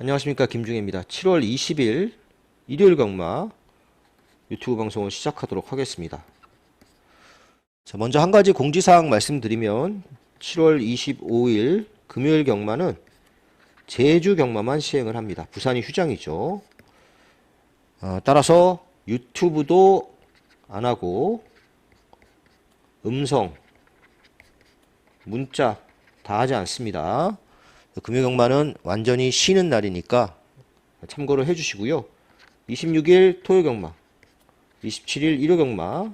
안녕하십니까, 김중혜입니다. 7월 20일 일요일 경마 유튜브 방송을 시작하도록 하겠습니다. 자, 먼저 한 가지 공지사항 말씀드리면 7월 25일 금요일 경마는 제주 경마만 시행을 합니다. 부산이 휴장이죠. 따라서 유튜브도 안 하고 음성, 문자 다 하지 않습니다. 금요 경마는 완전히 쉬는 날이니까 참고를 해주시고요. 26일 토요 경마, 27일 일요 경마.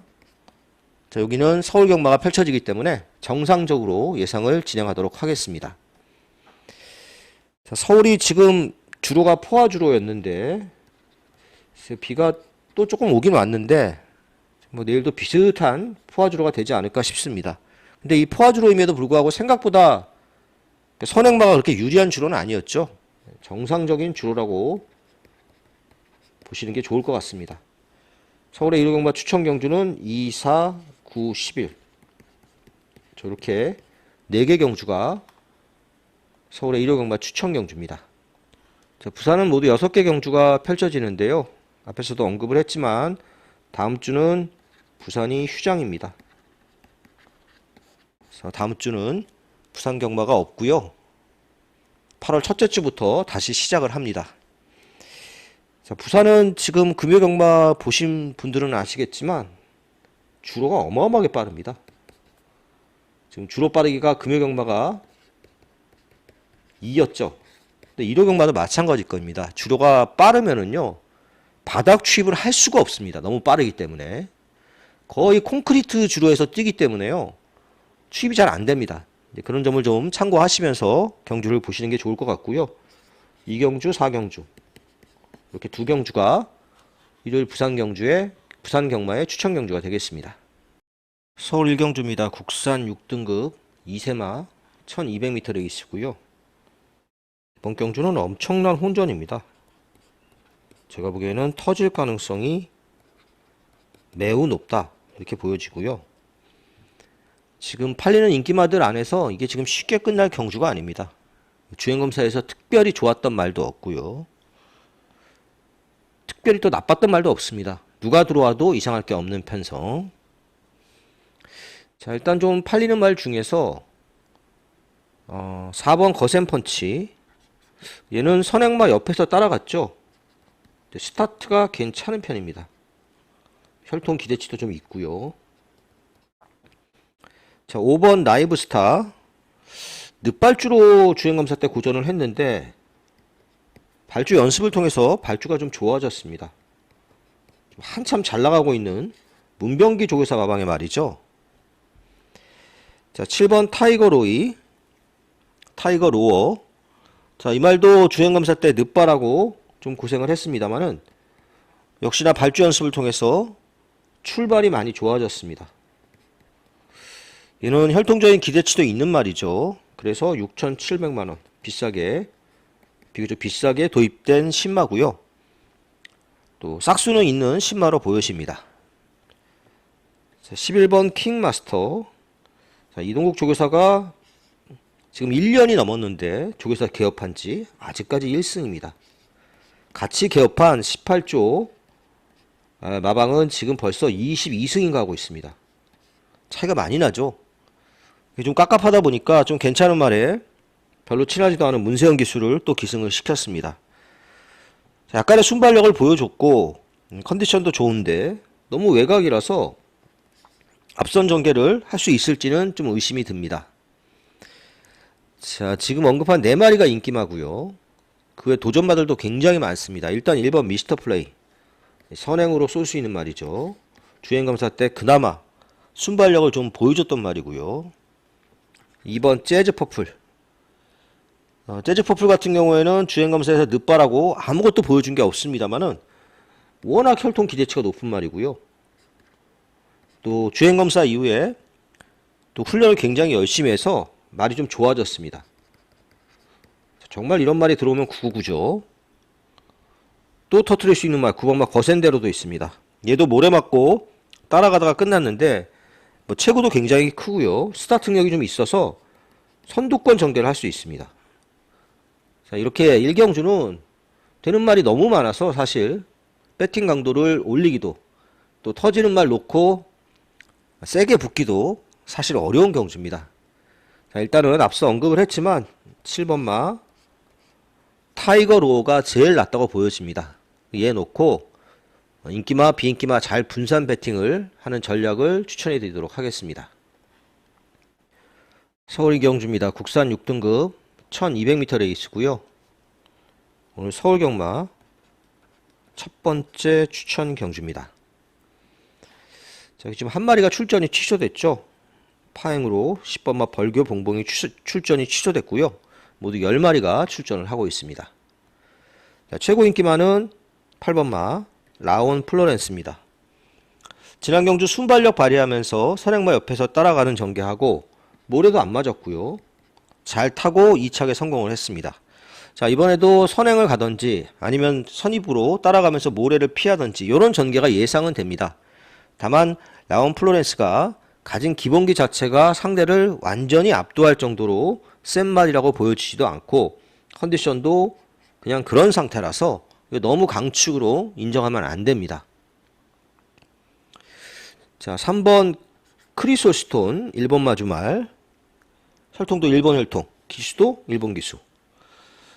자, 여기는 서울 경마가 펼쳐지기 때문에 정상적으로 예상을 진행하도록 하겠습니다. 자, 서울이 지금 주로가 포화주로였는데 비가 또 조금 오긴 왔는데 뭐 내일도 비슷한 포화주로가 되지 않을까 싶습니다. 근데 이 포화주로임에도 불구하고 생각보다 선행마가 그렇게 유리한 주로는 아니었죠. 정상적인 주로라고 보시는 게 좋을 것 같습니다. 서울의 1호 경마 추천 경주는 2, 4, 9, 11 저렇게 4개 경주가 서울의 1호 경마 추천 경주입니다. 자, 부산은 모두 6개 경주가 펼쳐지는데요. 앞에서도 언급을 했지만 다음 주는 부산이 휴장입니다. 그래서 다음 주는 부산 경마가 없고요. 8월 첫째 주부터 다시 시작을 합니다. 자, 부산은 지금 금요 경마 보신 분들은 아시겠지만 주로가 어마어마하게 빠릅니다. 지금 주로 빠르기가 금요 경마가 2였죠. 근데 1호 경마도 마찬가지일 겁니다. 주로가 빠르면은요 바닥 취입을 할 수가 없습니다. 너무 빠르기 때문에 거의 콘크리트 주로에서 뛰기 때문에요 취입이 잘 안 됩니다. 그런 점을 좀 참고하시면서 경주를 보시는 게 좋을 것 같고요. 2경주, 4경주 이렇게 2경주가 일요일 부산 경마의 추천 경주가 되겠습니다. 서울 1경주입니다. 국산 6등급 2세마 1200m 레이스고요. 이번 경주는 엄청난 혼전입니다. 제가 보기에는 터질 가능성이 매우 높다 이렇게 보여지고요. 지금 팔리는 인기마들 안에서 이게 지금 쉽게 끝날 경주가 아닙니다. 주행검사에서 특별히 좋았던 말도 없고요. 특별히 또 나빴던 말도 없습니다. 누가 들어와도 이상할 게 없는 편성. 자, 일단 좀 팔리는 말 중에서 4번 거센펀치 얘는 선행마 옆에서 따라갔죠. 스타트가 괜찮은 편입니다. 혈통 기대치도 좀 있고요. 자, 5번 나이브스타 늦발주로 주행검사 때 고전을 했는데 발주 연습을 통해서 발주가 좀 좋아졌습니다. 한참 잘 나가고 있는 문병기 조교사 마방의 말이죠. 자, 7번 타이거 로어. 자, 이 말도 주행검사 때 늦발하고 좀 고생을 했습니다만은 역시나 발주 연습을 통해서 출발이 많이 좋아졌습니다. 얘는 혈통적인 기대치도 있는 말이죠. 그래서 6,700만원 비교적 비싸게 도입된 신마고요. 또 싹수는 있는 신마로 보여집니다. 자, 11번 킹마스터. 자, 이동국 조교사가 지금 1년이 넘었는데 조교사 개업한 지 아직까지 1승입니다. 같이 개업한 18조 마방은 지금 벌써 22승인가 하고 있습니다. 차이가 많이 나죠. 좀 깝깝하다 보니까 좀 괜찮은 말에 별로 친하지도 않은 문세영 기수를 또 기승을 시켰습니다. 약간의 순발력을 보여줬고 컨디션도 좋은데 너무 외곽이라서 앞선 전개를 할 수 있을지는 좀 의심이 듭니다. 자, 지금 언급한 4마리가 인기마고요. 그 외 도전마들도 굉장히 많습니다. 일단 1번 미스터 플레이 선행으로 쏠 수 있는 말이죠. 주행검사 때 그나마 순발력을 좀 보여줬던 말이고요. 2번 재즈 퍼플. 재즈 퍼플 같은 경우에는 주행검사에서 늦발하고 아무것도 보여준 게 없습니다만은 워낙 혈통 기대치가 높은 말이고요. 또 주행검사 이후에 또 훈련을 굉장히 열심히 해서 말이 좀 좋아졌습니다. 정말 이런 말이 들어오면 999죠. 또 터트릴 수 있는 말 9번마 거센대로도 있습니다. 얘도 모래 맞고 따라가다가 끝났는데 뭐 체구도 굉장히 크고요. 스타트 능력이 좀 있어서 선두권 전개를 할 수 있습니다. 자, 이렇게 1경주는 되는 말이 너무 많아서 사실 배팅 강도를 올리기도 또 터지는 말 놓고 세게 붙기도 사실 어려운 경주입니다. 자, 일단은 앞서 언급을 했지만 7번마 타이거 로어가 제일 낫다고 보여집니다. 얘 놓고 인기마 비인기마 잘 분산 배팅을 하는 전략을 추천해 드리도록 하겠습니다. 서울 2경주입니다. 국산 6등급 1200m 레이스고요. 오늘 서울 경마 첫 번째 추천 경주입니다. 자, 지금 한 마리가 출전이 취소됐죠. 파행으로 10번마 벌교 봉봉이 출전이 취소됐고요. 모두 10마리가 출전을 하고 있습니다. 자, 최고 인기마는 8번마 라온 플로렌스입니다. 지난 경주 순발력 발휘하면서 선행마 옆에서 따라가는 전개하고 모래도 안 맞았고요. 잘 타고 2착에 성공을 했습니다. 자, 이번에도 선행을 가든지 아니면 선입으로 따라가면서 모래를 피하든지 이런 전개가 예상은 됩니다. 다만 라온 플로렌스가 가진 기본기 자체가 상대를 완전히 압도할 정도로 센 말이라고 보여지지도 않고 컨디션도 그냥 그런 상태라서 너무 강축으로 인정하면 안 됩니다. 자, 3번 크리솔스톤 1번 마주말 혈통도 1번 혈통 기수도 1번 기수.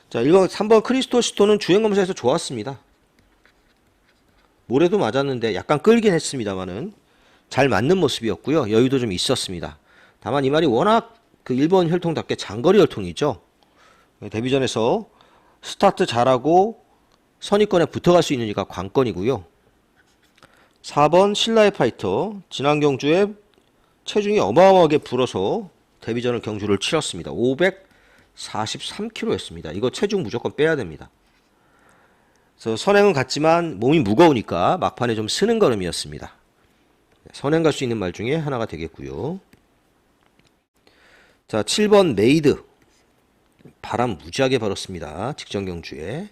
자, 3번 크리솔스톤은 주행검사에서 좋았습니다. 모래도 맞았는데 약간 끌긴 했습니다만은 잘 맞는 모습이었고요. 여유도 좀 있었습니다. 다만 이 말이 워낙 그 1번 혈통답게 장거리 혈통이죠. 데뷔전에서 스타트 잘하고 선입권에 붙어갈 수 있느니까 관건이고요. 4번 신라의 파이터 지난 경주에 체중이 어마어마하게 불어서 데뷔전을 경주를 치렀습니다. 543kg였습니다. 이거 체중 무조건 빼야 됩니다. 그래서 선행은 같지만 몸이 무거우니까 막판에 좀 쓰는 걸음이었습니다. 선행 갈 수 있는 말 중에 하나가 되겠고요. 자, 7번 메이드 바람 무지하게 불었습니다. 직전 경주에.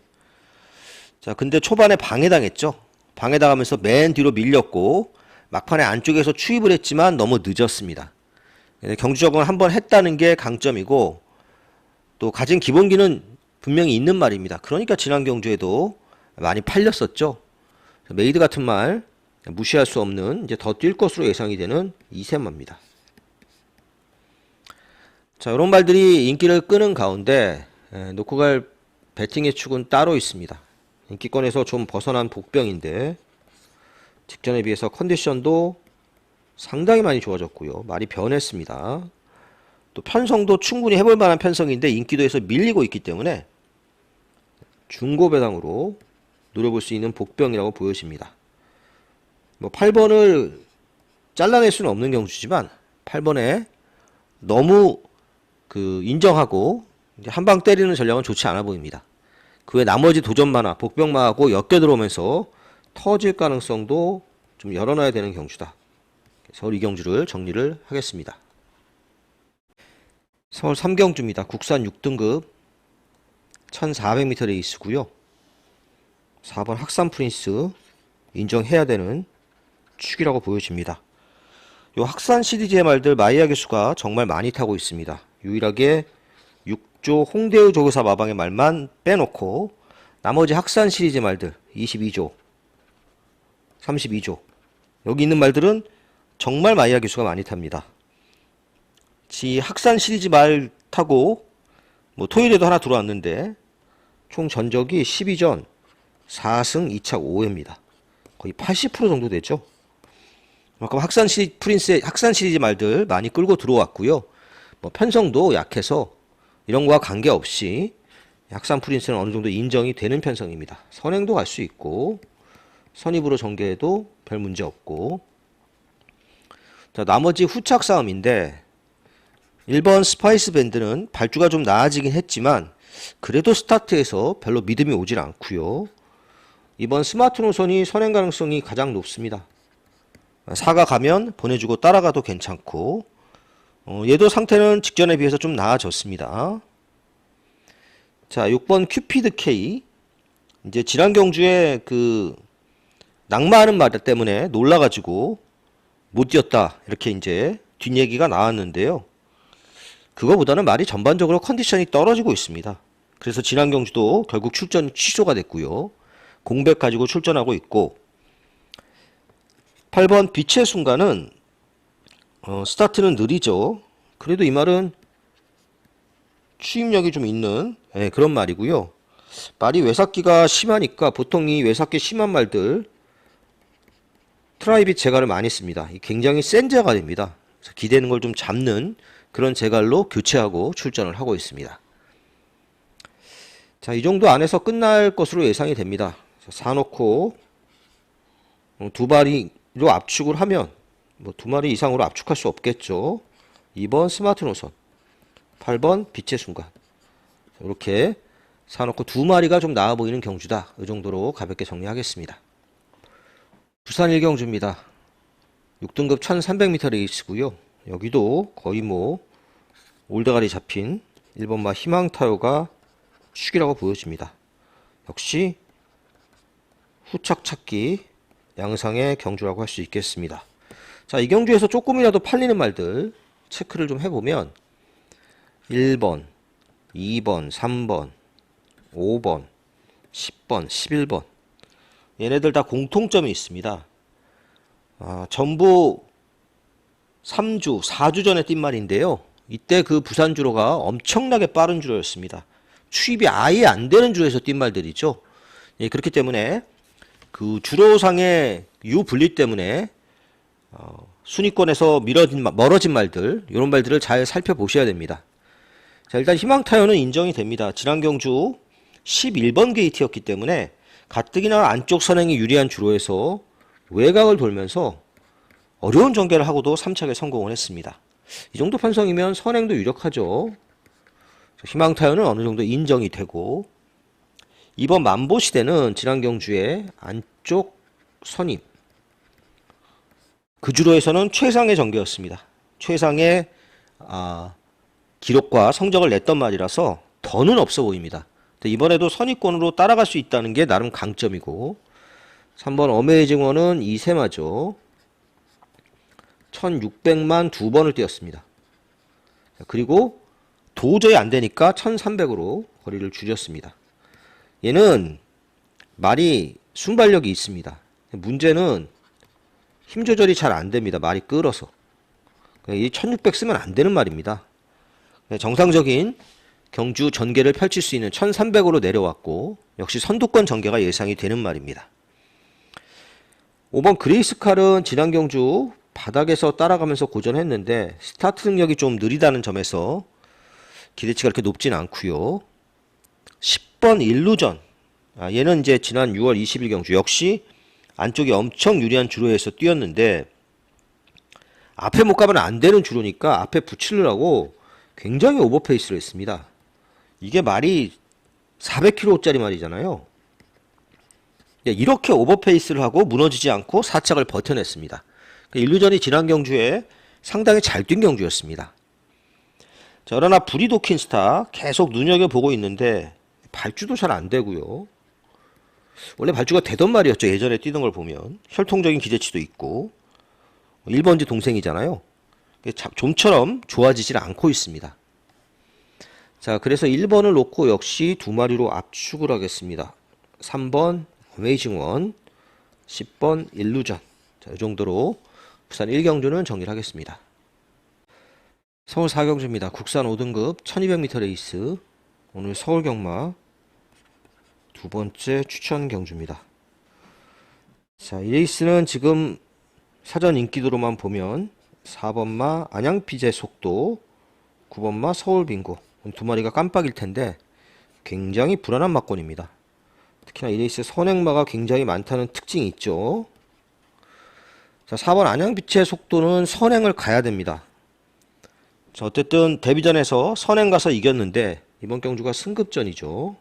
자, 근데 초반에 방해당했죠. 방해당하면서 맨 뒤로 밀렸고 막판에 안쪽에서 추입을 했지만 너무 늦었습니다. 경주 적응을 한번 했다는 게 강점이고 또 가진 기본기는 분명히 있는 말입니다. 그러니까 지난 경주에도 많이 팔렸었죠. 메이드 같은 말 무시할 수 없는 이제 더 뛸 것으로 예상이 되는 이세마입니다. 자, 이런 말들이 인기를 끄는 가운데 놓고 갈 배팅의 축은 따로 있습니다. 인기권에서 좀 벗어난 복병인데 직전에 비해서 컨디션도 상당히 많이 좋아졌고요. 말이 변했습니다. 또 편성도 충분히 해볼 만한 편성인데 인기도에서 밀리고 있기 때문에 중고 배당으로 노려볼 수 있는 복병이라고 보여집니다. 뭐 8번을 잘라낼 수는 없는 경주지만 8번에 너무 인정하고 한 방 때리는 전략은 좋지 않아 보입니다. 그 외 나머지 도전마나 복병마하고 엮여 들어오면서 터질 가능성도 좀 열어놔야 되는 경주다. 서울 2경주를 정리를 하겠습니다. 서울 3경주입니다. 국산 6등급 1400m 레이스고요. 4번 학산 프린스 인정해야 되는 축이라고 보여집니다. 요 학산 시리즈의 말들 마이야 개수가 정말 많이 타고 있습니다. 유일하게 6조 홍대우 조교사 마방의 말만 빼놓고 나머지 학산 시리즈 말들 22조 32조 여기 있는 말들은 정말 마이야 개수가 많이 탑니다. 지 학산 시리즈 말 타고 뭐 토요일에도 하나 들어왔는데 총 전적이 12전 4승 2차 5회입니다. 거의 80% 정도 되죠. 그만큼 학산 시리즈 말들 많이 끌고 들어왔고요. 뭐 편성도 약해서 이런 거와 관계없이 학산 프린스는 어느 정도 인정이 되는 편성입니다. 선행도 갈 수 있고 선입으로 전개해도 별 문제 없고. 자, 나머지 후착 싸움인데 1번 스파이스 밴드는 발주가 좀 나아지긴 했지만 그래도 스타트에서 별로 믿음이 오질 않고요. 이번 스마트 노선이 선행 가능성이 가장 높습니다. 4가 가면 보내주고 따라가도 괜찮고 얘도 상태는 직전에 비해서 좀 나아졌습니다. 자, 6번 큐피드 K 이제 지난 경주에 낙마하는 말 때문에 놀라가지고 못 뛰었다 이렇게 이제 뒷얘기가 나왔는데요. 그거보다는 말이 전반적으로 컨디션이 떨어지고 있습니다. 그래서 지난 경주도 결국 출전 취소가 됐고요. 공백 가지고 출전하고 있고 8번 빛의 순간은 스타트는 느리죠. 그래도 이 말은 추임력이 좀 있는 그런 말이고요. 말이 외삭기가 심하니까 보통 이 외삭기 심한 말들 트라이빗 제갈을 많이 씁니다. 굉장히 센 제갈입니다. 그래서 기대는 걸 좀 잡는 그런 제갈로 교체하고 출전을 하고 있습니다. 자, 이 정도 안에서 끝날 것으로 예상이 됩니다. 사놓고 두 마리로 압축을 하면 뭐 두 마리 이상으로 압축할 수 없겠죠. 2번 스마트 노선, 8번 빛의 순간. 이렇게 사놓고 두 마리가 좀 나아 보이는 경주다. 이 정도로 가볍게 정리하겠습니다. 부산 1경주입니다. 6등급 1300m 레이스고요. 여기도 거의 뭐 올드갈이 잡힌 1번마 희망타요가 축이라고 보여집니다. 역시 후착 찾기 양상의 경주라고 할 수 있겠습니다. 자, 이 경주에서 조금이라도 팔리는 말들 체크를 좀 해보면 1번, 2번, 3번, 5번, 10번, 11번 얘네들 다 공통점이 있습니다. 전부 3주, 4주 전에 뛴 말인데요. 이때 그 부산 주로가 엄청나게 빠른 주로였습니다. 추입이 아예 안 되는 주로에서 뛴 말들이죠. 예, 그렇기 때문에 그 주로상의 유분리 때문에 순위권에서 멀어진 말들, 이런 말들을 잘 살펴보셔야 됩니다. 자, 일단 희망타요는 인정이 됩니다. 지난 경주 11번 게이트였기 때문에 가뜩이나 안쪽 선행이 유리한 주로에서 외곽을 돌면서 어려운 전개를 하고도 3착에 성공을 했습니다. 이 정도 편성이면 선행도 유력하죠. 희망타요는 어느 정도 인정이 되고 2번 만보시대는 지난 경주에 안쪽 선임 그 주로에서는 최상의 전개였습니다. 최상의 기록과 성적을 냈던 말이라서 더는 없어 보입니다. 이번에도 선입권으로 따라갈 수 있다는 게 나름 강점이고 3번 어메이징원은 이세마죠. 1600만 두 번을 뛰었습니다. 그리고 도저히 안 되니까 1300으로 거리를 줄였습니다. 얘는 말이 순발력이 있습니다. 문제는 힘 조절이 잘 안 됩니다. 말이 끌어서. 이 1600 쓰면 안 되는 말입니다. 정상적인 경주 전개를 펼칠 수 있는 1300으로 내려왔고 역시 선두권 전개가 예상이 되는 말입니다. 5번 그레이스칼은 지난 경주 바닥에서 따라가면서 고전했는데 스타트 능력이 좀 느리다는 점에서 기대치가 그렇게 높진 않고요. 10번 일루전 얘는 이제 지난 6월 20일 경주 역시 안쪽이 엄청 유리한 주로에서 뛰었는데 앞에 못 가면 안 되는 주로니까 앞에 붙이려고 굉장히 오버페이스를 했습니다. 이게 말이 400km짜리 말이잖아요. 이렇게 오버페이스를 하고 무너지지 않고 4착을 버텨냈습니다. 일루전이 지난 경주에 상당히 잘 뛴 경주였습니다. 자, 그러나 브리도킨스타 계속 눈여겨보고 있는데 발주도 잘 안 되고요. 원래 발주가 되던 말이었죠. 예전에 뛰던 걸 보면 혈통적인 기대치도 있고 1번지 동생이잖아요. 좀처럼 좋아지질 않고 있습니다. 자, 그래서 1번을 놓고 역시 두 마리로 압축을 하겠습니다. 3번 어메이징원, 10번 일루전. 자, 이 정도로 부산 1경주는 정리를 하겠습니다. 서울 4경주입니다. 국산 5등급 1200m 레이스. 오늘 서울 경마 두 번째 추천 경주입니다. 자, 이 레이스는 지금 사전 인기도로만 보면 4번마 안양피제 속도, 9번마 서울빙고 두 마리가 깜빡일 텐데 굉장히 불안한 막권입니다. 특히나 이 레이스 선행마가 굉장히 많다는 특징이 있죠. 자, 4번 안양피제 속도는 선행을 가야 됩니다. 자, 어쨌든 데뷔전에서 선행 가서 이겼는데 이번 경주가 승급전이죠.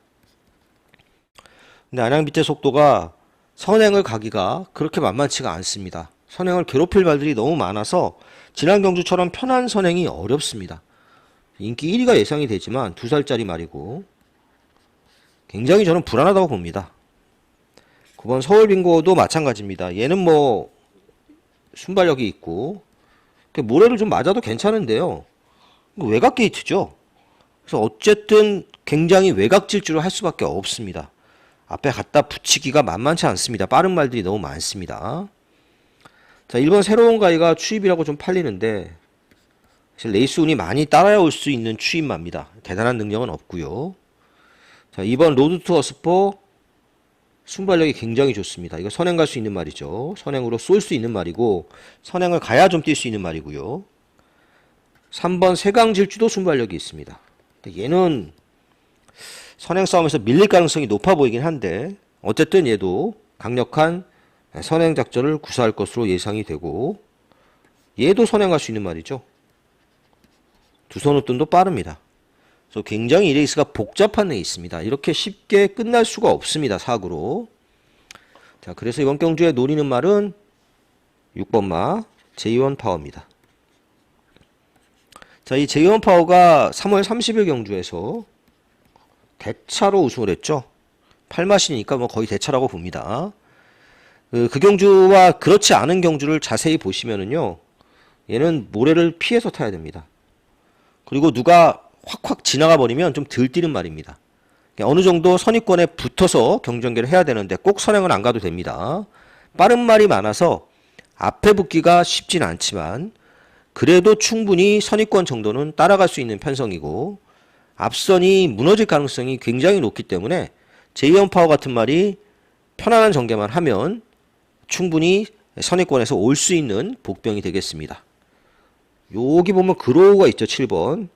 근데 안양빛의 속도가 선행을 가기가 그렇게 만만치가 않습니다. 선행을 괴롭힐 말들이 너무 많아서 지난 경주처럼 편한 선행이 어렵습니다. 인기 1위가 예상이 되지만 2살짜리 말이고 굉장히 저는 불안하다고 봅니다. 9번 서울빙고도 마찬가지입니다. 얘는 뭐 순발력이 있고 모래를 좀 맞아도 괜찮은데요. 외곽 게이트죠. 그래서 어쨌든 굉장히 외곽 질주를 할 수밖에 없습니다. 앞에 갖다 붙이기가 만만치 않습니다. 빠른 말들이 너무 많습니다. 자, 1번 새로운 가이가 추입이라고 좀 팔리는데 사실 레이스 운이 많이 따라올 수 있는 추입마입니다. 대단한 능력은 없고요. 자, 2번 로드 투 어스포 순발력이 굉장히 좋습니다. 이거 선행 갈 수 있는 말이죠. 선행으로 쏠 수 있는 말이고 선행을 가야 좀 뛸 수 있는 말이고요. 3번 세강질주도 순발력이 있습니다. 얘는 선행 싸움에서 밀릴 가능성이 높아 보이긴 한데 어쨌든 얘도 강력한 선행 작전을 구사할 것으로 예상이 되고 얘도 선행할 수 있는 말이죠. 두 손웃돈도 빠릅니다. 그래서 굉장히 이 레이스가 복잡한 레이스입니다. 이렇게 쉽게 끝날 수가 없습니다. 사구로. 자, 그래서 이번 경주에 노리는 말은 6번마 제이원 파워입니다. 자, 이 제이원 파워가 3월 30일 경주에서 대차로 우승을 했죠. 8마신이니까 뭐 거의 대차라고 봅니다. 그 경주와 그렇지 않은 경주를 자세히 보시면은요, 얘는 모래를 피해서 타야 됩니다. 그리고 누가 확확 지나가 버리면 좀 들뛰는 말입니다. 어느 정도 선입권에 붙어서 경전개를 해야 되는데 꼭 선행은 안 가도 됩니다. 빠른 말이 많아서 앞에 붙기가 쉽진 않지만 그래도 충분히 선입권 정도는 따라갈 수 있는 편성이고 앞선이 무너질 가능성이 굉장히 높기 때문에 제이원 파워 같은 말이 편안한 전개만 하면 충분히 선입권에서 올 수 있는 복병이 되겠습니다. 여기 보면 그로우가 있죠. 7번.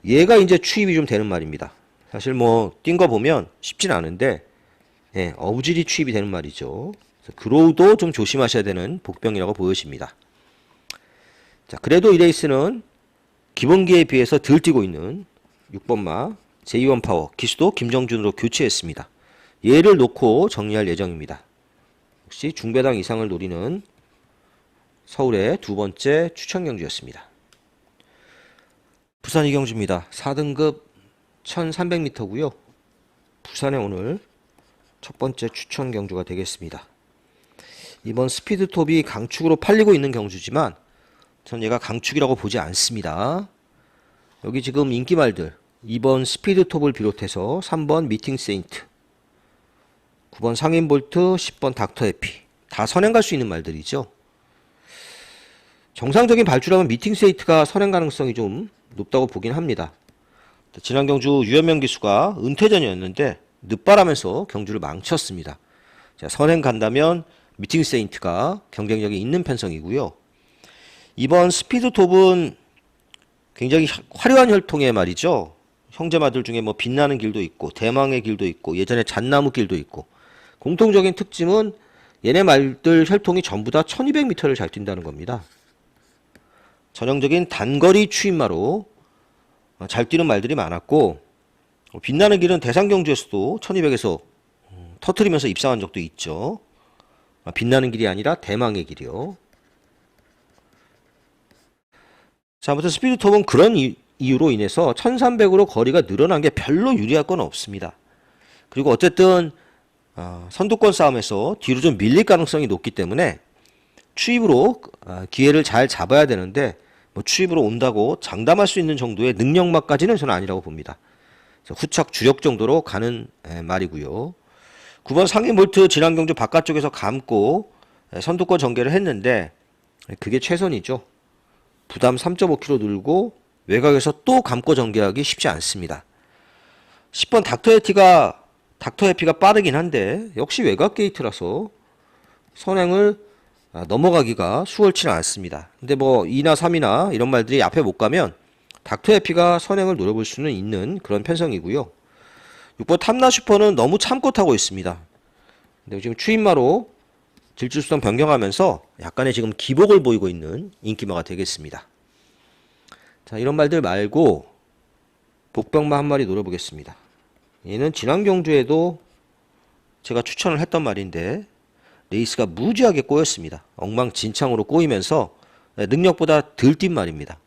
얘가 이제 추입이 좀 되는 말입니다. 사실 뭐 뛴 거 보면 쉽진 않은데 어부질이 추입이 되는 말이죠. 그로우도 좀 조심하셔야 되는 복병이라고 보여집니다. 자, 그래도 이 레이스는 기본기에 비해서 덜 뛰고 있는 6번마 제이원 파워 기수도 김정준으로 교체했습니다. 얘를 놓고 정리할 예정입니다. 역시 중배당 이상을 노리는 서울의 두 번째 추천 경주였습니다. 부산 이경주입니다. 4등급 1300m고요. 부산에 오늘 첫 번째 추천 경주가 되겠습니다. 이번 스피드톱이 강축으로 팔리고 있는 경주지만 전 얘가 강축이라고 보지 않습니다. 여기 지금 인기말들 2번 스피드톱을 비롯해서 3번 미팅 세인트, 9번 상인볼트, 10번 닥터 해피 다 선행 갈 수 있는 말들이죠. 정상적인 발주라면 미팅 세인트가 선행 가능성이 좀 높다고 보긴 합니다. 지난 경주 유현명 기수가 은퇴전이었는데 늦발하면서 경주를 망쳤습니다. 자, 선행 간다면 미팅 세인트가 경쟁력이 있는 편성이고요. 이번 스피드톱은 굉장히 화려한 혈통의 말이죠. 형제마들 중에 뭐 빛나는 길도 있고 대망의 길도 있고 예전에 잣나무 길도 있고 공통적인 특징은 얘네 말들 혈통이 전부 다 1200m를 잘 뛴다는 겁니다. 전형적인 단거리 추임마로 잘 뛰는 말들이 많았고 빛나는 길은 대상경주에서도 1200에서 터트리면서 입상한 적도 있죠. 빛나는 길이 아니라 대망의 길이요. 자, 아무튼 스피드톱은 그런 이유로 인해서 1300으로 거리가 늘어난 게 별로 유리할 건 없습니다. 그리고 어쨌든 선두권 싸움에서 뒤로 좀 밀릴 가능성이 높기 때문에 추입으로 기회를 잘 잡아야 되는데 뭐 추입으로 온다고 장담할 수 있는 정도의 능력만까지는 저는 아니라고 봅니다. 후착 주력 정도로 가는 말이고요. 9번 상인볼트 지난 경주 바깥쪽에서 감고 선두권 전개를 했는데 그게 최선이죠. 부담 3.5kg 늘고 외곽에서 또 감고 전개하기 쉽지 않습니다. 10번 닥터 해피가 빠르긴 한데 역시 외곽 게이트라서 선행을 넘어가기가 수월치는 않습니다. 근데 뭐 2나 3이나 이런 말들이 앞에 못 가면 닥터 해피가 선행을 노려볼 수는 있는 그런 편성이고요. 6번 탐나 슈퍼는 너무 참고 타고 있습니다. 근데 지금 추임마로 질주수성 변경하면서 약간의 지금 기복을 보이고 있는 인기마가 되겠습니다. 자, 이런 말들 말고 복병마 한 마리 노려보겠습니다. 얘는 지난 경주에도 제가 추천을 했던 말인데 레이스가 무지하게 꼬였습니다. 엉망진창으로 꼬이면서 능력보다 덜 뛴 말입니다.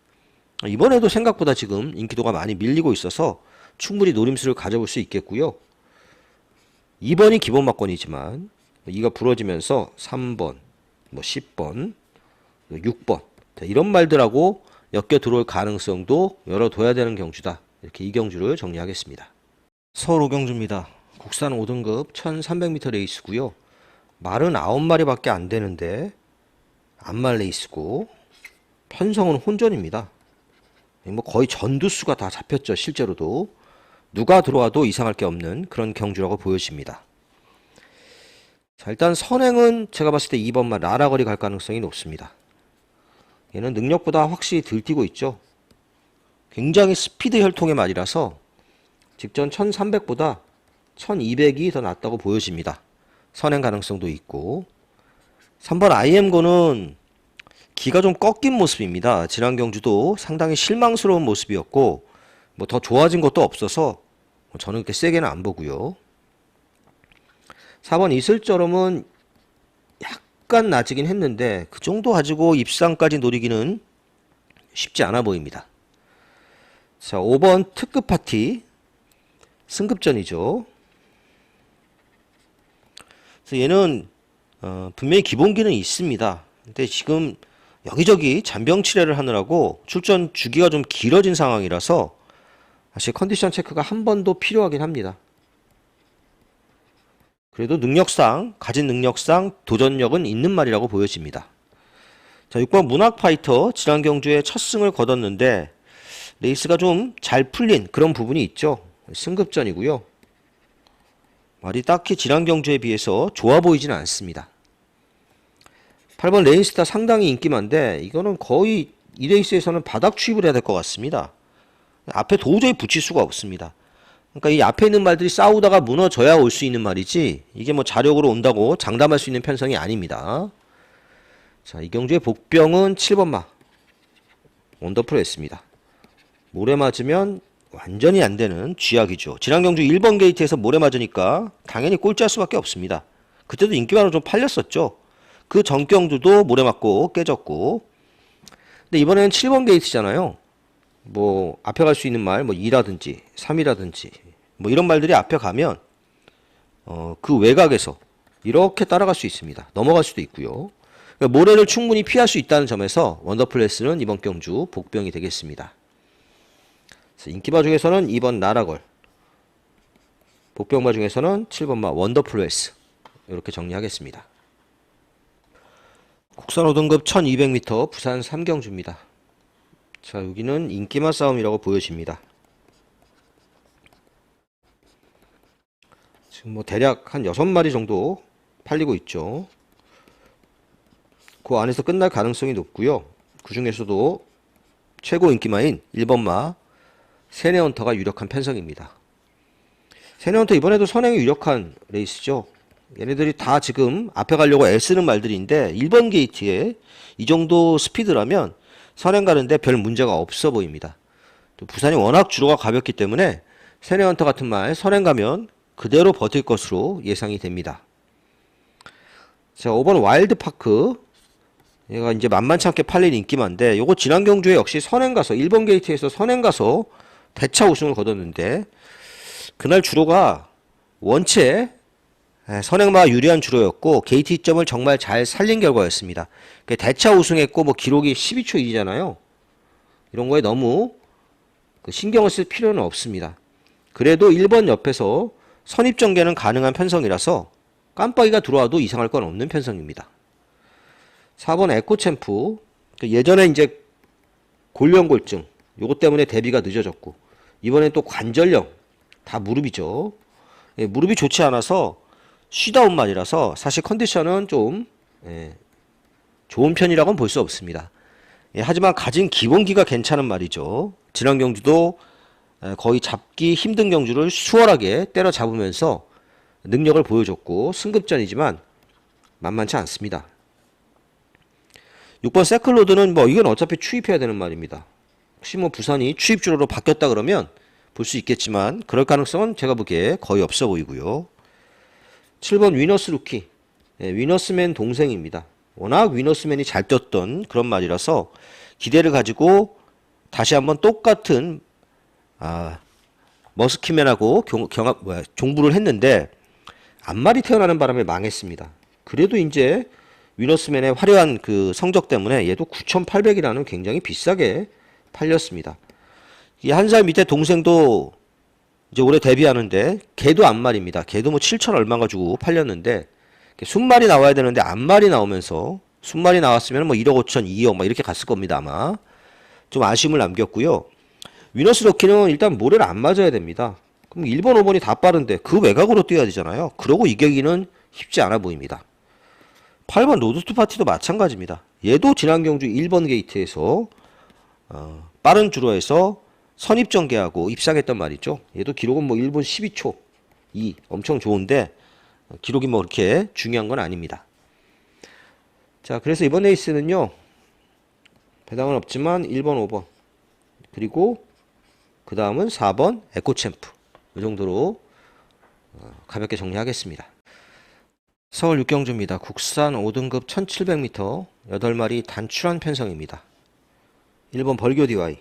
이번에도 생각보다 지금 인기도가 많이 밀리고 있어서 충분히 노림수를 가져볼 수 있겠고요. 2번이 기본 막건이지만 2가 부러지면서 3번, 뭐 10번, 6번 이런 말들하고 엮여 들어올 가능성도 열어둬야 되는 경주다. 이렇게 이 경주를 정리하겠습니다. 서울 오경주입니다. 국산 5등급 1300m 레이스고요. 말은 9마리밖에 안 되는데 안말 레이스고 편성은 혼전입니다. 뭐 거의 전두수가 다 잡혔죠. 실제로도 누가 들어와도 이상할 게 없는 그런 경주라고 보여집니다. 자, 일단 선행은 제가 봤을 때 2번마 라라거리 갈 가능성이 높습니다. 얘는 능력보다 확실히 들뛰고 있죠. 굉장히 스피드 혈통의 말이라서 직전 1300보다 1200이 더 낫다고 보여집니다. 선행 가능성도 있고 3번 IM고는 기가 좀 꺾인 모습입니다. 지난 경주도 상당히 실망스러운 모습이었고 뭐 더 좋아진 것도 없어서 저는 그렇게 세게는 안 보고요. 4번 이슬저럼은 약간 낮이긴 했는데 그 정도 가지고 입상까지 노리기는 쉽지 않아 보입니다. 자, 5번 특급 파티 승급전이죠. 그래서 얘는 분명히 기본기는 있습니다. 근데 지금 여기저기 잔병 치레를 하느라고 출전 주기가 좀 길어진 상황이라서 사실 컨디션 체크가 한 번 더 필요하긴 합니다. 그래도 능력상, 가진 능력상 도전력은 있는 말이라고 보여집니다. 자, 6번 문학파이터 지난 경주에 첫 승을 거뒀는데 레이스가 좀 잘 풀린 그런 부분이 있죠. 승급전이고요. 말이 딱히 지난 경주에 비해서 좋아 보이지는 않습니다. 8번 레인스타 상당히 인기만데 이거는 거의 이 레이스에서는 바닥 취입을 해야 될 것 같습니다. 앞에 도저히 붙일 수가 없습니다. 그러니까 이 앞에 있는 말들이 싸우다가 무너져야 올 수 있는 말이지 이게 뭐 자력으로 온다고 장담할 수 있는 편성이 아닙니다. 자, 이 경주의 복병은 7번마 원더풀 했습니다. 모래 맞으면 완전히 안 되는 쥐약이죠. 지난 경주 1번 게이트에서 모래 맞으니까 당연히 꼴찌할 수밖에 없습니다. 그때도 인기만으로 좀 팔렸었죠. 그 전 경주도 모래 맞고 깨졌고. 근데 이번에는 7번 게이트잖아요. 뭐 앞에 갈 수 있는 말, 뭐 2라든지 3이라든지 뭐 이런 말들이 앞에 가면 그 외곽에서 이렇게 따라갈 수 있습니다. 넘어갈 수도 있고요. 그러니까 모래를 충분히 피할 수 있다는 점에서 원더플레스는 이번 경주 복병이 되겠습니다. 인기바 중에서는 2번 나라걸, 복병바 중에서는 7번마 원더플레스 이렇게 정리하겠습니다. 국산 5등급 1200m 부산 3경주입니다. 자, 여기는 인기마 싸움이라고 보여집니다. 지금 뭐 대략 한 6마리 정도 팔리고 있죠. 그 안에서 끝날 가능성이 높고요. 그 중에서도 최고 인기마인 1번마 세네헌터가 유력한 편성입니다. 세네헌터 이번에도 선행이 유력한 레이스죠. 얘네들이 다 지금 앞에 가려고 애쓰는 말들인데 1번 게이트에 이 정도 스피드라면 선행 가는데 별 문제가 없어 보입니다. 또 부산이 워낙 주로가 가볍기 때문에 세네헌터 같은 말 선행 가면 그대로 버틸 것으로 예상이 됩니다. 자, 5번 와일드파크, 얘가 이제 만만치 않게 팔린 인기만데 요거 지난 경주에 역시 선행 가서 1번 게이트에서 선행 가서 대차 우승을 거뒀는데 그날 주로가 원체 선행마가 유리한 주로였고 게이트 이점을 정말 잘 살린 결과였습니다. 대차 우승했고 뭐 기록이 12초 1이잖아요. 이런 거에 너무 신경을 쓸 필요는 없습니다. 그래도 1번 옆에서 선입전개는 가능한 편성이라서 깜빡이가 들어와도 이상할 건 없는 편성입니다. 4번 에코챔프, 예전에 이제 골련골증 요것 때문에 데뷔가 늦어졌고 이번엔 또 관절염, 다 무릎이죠. 무릎이 좋지 않아서 쉬다 온 말이라서 사실 컨디션은 좀 좋은 편이라고는 볼 수 없습니다. 하지만 가진 기본기가 괜찮은 말이죠. 지난 경주도 거의 잡기 힘든 경주를 수월하게 때려잡으면서 능력을 보여줬고 승급전이지만 만만치 않습니다. 6번 세클로드는 뭐 이건 어차피 추입해야 되는 말입니다. 혹시 뭐 부산이 추입주로로 바뀌었다 그러면 볼 수 있겠지만 그럴 가능성은 제가 보기에 거의 없어 보이고요. 7번 위너스 루키, 위너스맨 동생입니다. 워낙 위너스맨이 잘 떴던 그런 말이라서 기대를 가지고 다시 한번 똑같은 머스키맨하고 종부를 했는데 앞말이 태어나는 바람에 망했습니다. 그래도 이제 위너스맨의 화려한 그 성적 때문에 얘도 9,800이라는 굉장히 비싸게 팔렸습니다. 이 한 살 밑에 동생도 이제 올해 데뷔하는데 걔도 암말입니다. 걔도 뭐 7천 얼마가 주고 팔렸는데 순말이 나와야 되는데 암말이 나오면서 순말이 나왔으면 뭐 1억 5천, 2억 막 이렇게 갔을 겁니다. 아마 좀 아쉬움을 남겼고요. 위너스 럭키는 일단 모래를 안 맞아야 됩니다. 그럼 1번, 5번이 다 빠른데 그 외곽으로 뛰어야 되잖아요. 그러고 이기기는 쉽지 않아 보입니다. 8번 로드투 파티도 마찬가지입니다. 얘도 지난 경주 1번 게이트에서 빠른 주로에서 선입전개하고 입상했단 말이죠. 얘도 기록은 뭐 1분 12초 2 엄청 좋은데 기록이 뭐 그렇게 중요한 건 아닙니다. 자, 그래서 이번 레이스는요. 배당은 없지만 1번, 5번 그리고 그 다음은 4번 에코챔프 이 정도로 가볍게 정리하겠습니다. 서울 6경주입니다. 국산 5등급 1700m 8마리 단출한 편성입니다. 1번 벌교 DY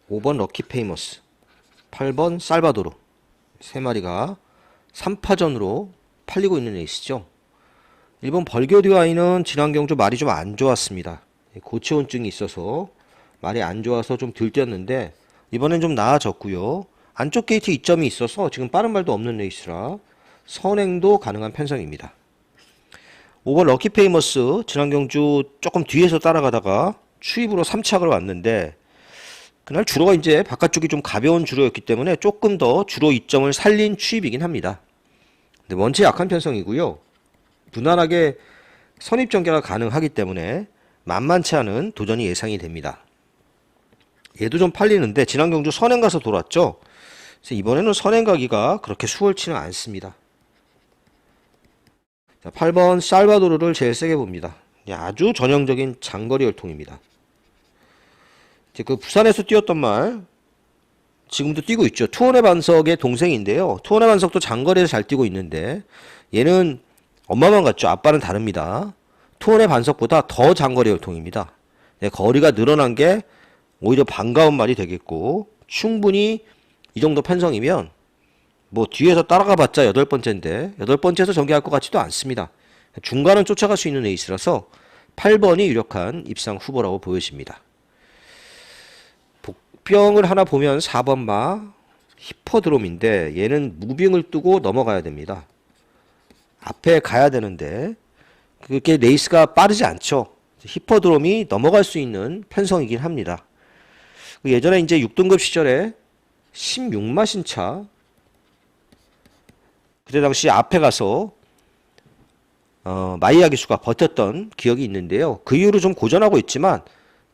5번 럭키 페이머스 8번 살바도르 3마리가 3파전으로 팔리고 있는 레이스죠. 1번 벌교 DY는 지난 경주 말이 좀 안 좋았습니다. 고체온증이 있어서 말이 안 좋아서 좀 들뛰었는데 이번엔 좀 나아졌고요. 안쪽 게이트 이점이 있어서 지금 빠른 말도 없는 레이스라 선행도 가능한 편성입니다. 5번 럭키 페이머스 지난 경주 조금 뒤에서 따라가다가 추입으로 3착을 왔는데 그날 주로가 이제 바깥쪽이 좀 가벼운 주로였기 때문에 조금 더 주로 이점을 살린 추입이긴 합니다. 근데 원체 약한 편성이고요. 무난하게 선입전개가 가능하기 때문에 만만치 않은 도전이 예상이 됩니다. 얘도 좀 팔리는데 지난 경주 선행 가서 돌았죠. 그래서 이번에는 선행 가기가 그렇게 수월치는 않습니다. 자, 8번 살바도르를 제일 세게 봅니다. 아주 전형적인 장거리 열통입니다. 이제 그 부산에서 뛰었던 말 지금도 뛰고 있죠. 투혼의 반석의 동생인데요. 투혼의 반석도 장거리에서 잘 뛰고 있는데 얘는 엄마만 같죠. 아빠는 다릅니다. 투혼의 반석보다 더 장거리 열통입니다. 네, 거리가 늘어난 게 오히려 반가운 말이 되겠고 충분히 이 정도 편성이면 뭐 뒤에서 따라가 봤자 8번째인데 8번째에서 전개할 것 같지도 않습니다. 중간은 쫓아갈 수 있는 에이스라서 8번이 유력한 입상 후보라고 보여집니다. 복병을 하나 보면 4번 마 히퍼드롬인데 얘는 무빙을 뜨고 넘어가야 됩니다. 앞에 가야 되는데 그렇게 레이스가 빠르지 않죠. 히퍼드롬이 넘어갈 수 있는 편성이긴 합니다. 예전에 이제 6등급 시절에 16마 신차 그때 당시 앞에 가서 마이야 기수가 버텼던 기억이 있는데요. 그 이후로 좀 고전하고 있지만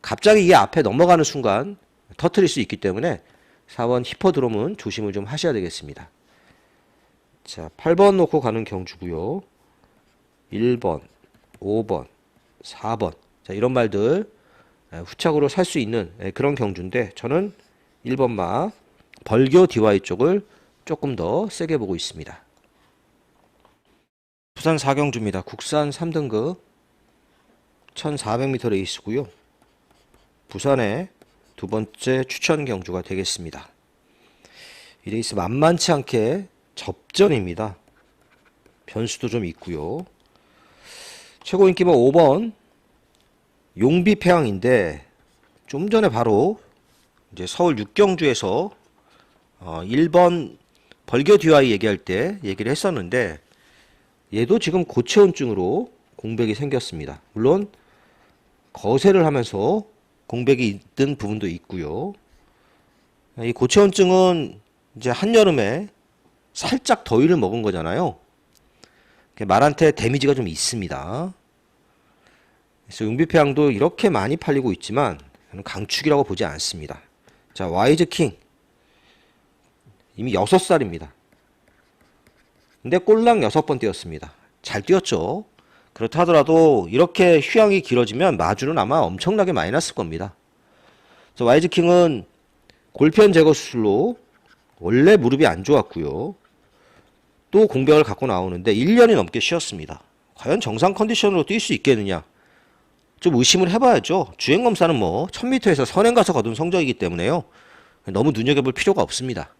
갑자기 이게 앞에 넘어가는 순간 터트릴 수 있기 때문에 4번 히퍼드롬은 조심을 좀 하셔야 되겠습니다. 자, 8번 놓고 가는 경주고요. 1번, 5번, 4번 자, 이런 말들 후착으로 살 수 있는 그런 경주인데 저는 1번 마 벌교 DY 쪽을 조금 더 세게 보고 있습니다. 부산 4경주입니다. 국산 3등급 1400m 레이스고요. 부산의 두 번째 추천 경주가 되겠습니다. 이 레이스 만만치 않게 접전입니다. 변수도 좀 있고요. 최고 인기는 5번 용비 폐항인데 좀 전에 바로 이제 서울 6경주에서 1번 벌교 DY 얘기할 때 얘기를 했었는데 얘도 지금 고체온증으로 공백이 생겼습니다. 물론 거세를 하면서 공백이 있던 부분도 있고요. 이 고체온증은 이제 한여름에 살짝 더위를 먹은 거잖아요. 말한테 데미지가 좀 있습니다. 그래서 용비폐항도 이렇게 많이 팔리고 있지만 강축이라고 보지 않습니다. 자, 와이즈킹 이미 6살입니다. 근데 꼴랑 6번 뛰었습니다. 잘 뛰었죠. 그렇다 하더라도 이렇게 휴양이 길어지면 마주는 아마 엄청나게 많이 났을 겁니다. 와이즈킹은 골편 제거 수술로 원래 무릎이 안 좋았고요. 또 공백을 갖고 나오는데 1년이 넘게 쉬었습니다. 과연 정상 컨디션으로 뛸 수 있겠느냐? 좀 의심을 해봐야죠. 주행검사는 뭐 1000m에서 선행 가서 거둔 성적이기 때문에요. 너무 눈여겨볼 필요가 없습니다.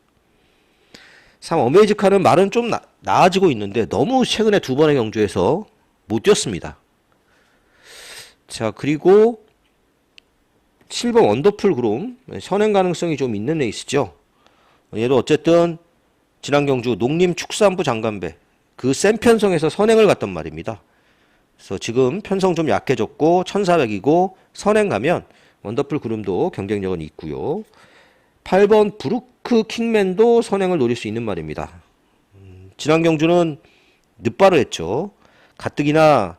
3. 어메이즈카는 말은 좀 나아지고 있는데 너무 최근에 두 번의 경주에서 못 뛰었습니다. 자, 그리고 7번 원더풀 그룹 선행 가능성이 좀 있는 레이스죠. 얘도 어쨌든 지난 경주 농림축산부 장관배 그 센 편성에서 선행을 갔단 말입니다. 그래서 지금 편성 좀 약해졌고 1400이고 선행 가면 원더풀 그룹도 경쟁력은 있고요. 8번 브루크 킹맨도 선행을 노릴 수 있는 말입니다. 지난 경주는 늦발을 했죠. 가뜩이나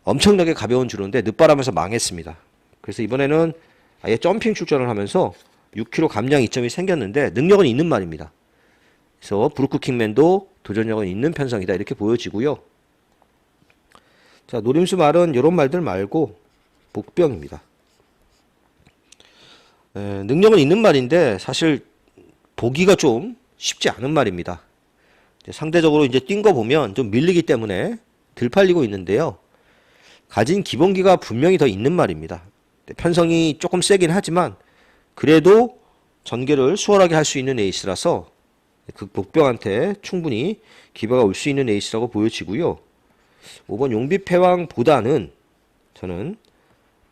엄청나게 가벼운 주로인데 늦발하면서 망했습니다. 그래서 이번에는 아예 점핑 출전을 하면서 6kg 감량 이점이 생겼는데 능력은 있는 말입니다. 그래서 브루크 킹맨도 도전력은 있는 편성이다 이렇게 보여지고요. 자, 노림수 말은 이런 말들 말고 복병입니다. 능력은 있는 말인데 사실 보기가 좀 쉽지 않은 말입니다. 상대적으로 이제 뛴 거 보면 좀 밀리기 때문에 덜 팔리고 있는데요. 가진 기본기가 분명히 더 있는 말입니다. 편성이 조금 세긴 하지만 그래도 전개를 수월하게 할 수 있는 에이스라서 그 복병한테 충분히 기회가 올 수 있는 에이스라고 보여지고요. 5번 용비패왕보다는 저는